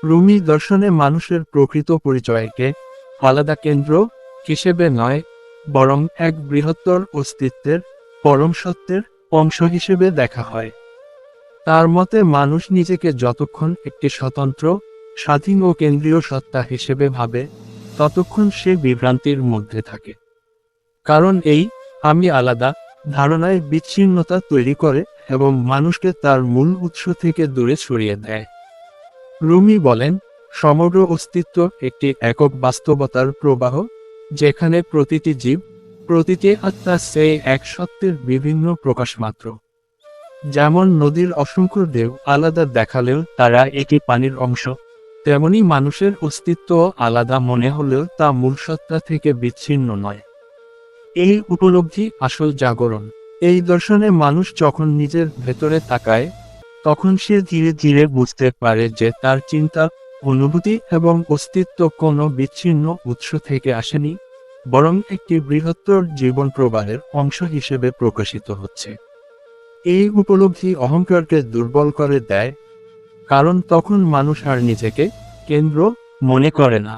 রুমি দর্শনে মানুষের প্রকৃত পরিচয়কে আলাদা কেন্দ্র হিসেবে নয়, বরং এক বৃহত্তর অস্তিত্বের, পরম সত্যের অংশ হিসেবে দেখা হয়। তার মতে মানুষ নিজেকে যতক্ষণ একটি স্বতন্ত্র, স্বাধীন ও কেন্দ্রীয় সত্তা হিসেবে ভাবে, ততক্ষণ সে বিভ্রান্তির মধ্যে থাকে। কারণ এই আমি আলাদা ধারণায় বিচ্ছিন্নতা তৈরি করে এবং মানুষকে তার মূল উৎস থেকে দূরে সরিয়ে দেয়। রুমি বলেন, সমগ্র অস্তিত্ব একটি একক বাস্তবতার প্রবাহ, যেখানে প্রতিটি জীব, প্রতিটি আত্মা সেই এক সত্যের বিভিন্ন প্রকাশ মাত্র। যেমন নদীর অসংখ্য ঢেউ আলাদা দেখালেও তারা একই পানির অংশ, তেমনি মানুষের অস্তিত্ব আলাদা মনে হলেও তা মূল সত্তা থেকে বিচ্ছিন্ন নয়। এই উপলব্ধি আসল জাগরণ। এই দর্শনে মানুষ যখন নিজের ভেতরে তাকায়, তখন সে ধীরে ধীরে বুঝতে পারে যে তার চিন্তা, অনুভূতি এবং অস্তিত্ব কোনো বিচ্ছিন্ন উৎস থেকে আসেনি, বরং একটি বৃহত্তর জীবন প্রবাহের অংশ হিসেবে প্রকাশিত হচ্ছে। এই উপলব্ধি অহংকারকে দুর্বল করে দেয়, কারণ তখন মানুষ আর নিজেকে কেন্দ্র মনে করে না।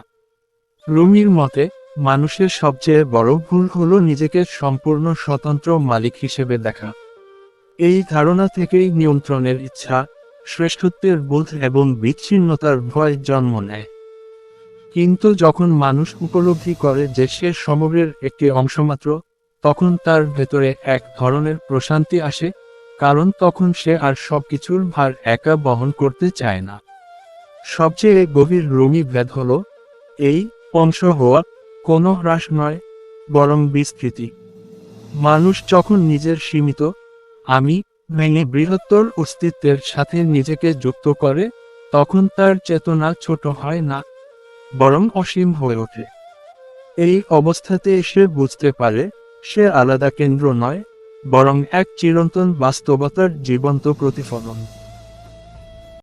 রুমির মতে, মানুষের সবচেয়ে বড় ভুল হলো নিজেকে সম্পূর্ণ স্বতন্ত্র মালিক হিসেবে দেখা। এই ধারণা থেকেই নিয়ন্ত্রণের ইচ্ছা, শ্রেষ্ঠত্বের বোধ এবং বিচ্ছিন্নতার ভয় জন্ম নেয়। কিন্তু যখন মানুষ উপলব্ধি করে যে সে সমগ্রের একটি অংশমাত্র, তখন তার ভেতরে এক ধরনের প্রশান্তি আসে, কারণ তখন সে আর সবকিছুর ভার একা বহন করতে চায় না। সবচেয়ে গভীর রুমি ভেদ হল এই অংশ হওয়া কোনো হ্রাস নয়, বরং বিস্তৃতি। মানুষ যখন নিজের সীমিত আমি ভেঙে বৃহত্তর অস্তিত্বের সাথে নিজেকে যুক্ত করে, তখন তার চেতনা ছোট হয় না, বরং অসীম হয়ে ওঠে। এই অবস্থাতে সে বুঝতে পারে সে আলাদা কেন্দ্র নয়, বরং এক চিরন্তন বাস্তবতার জীবন্ত প্রতিফলন।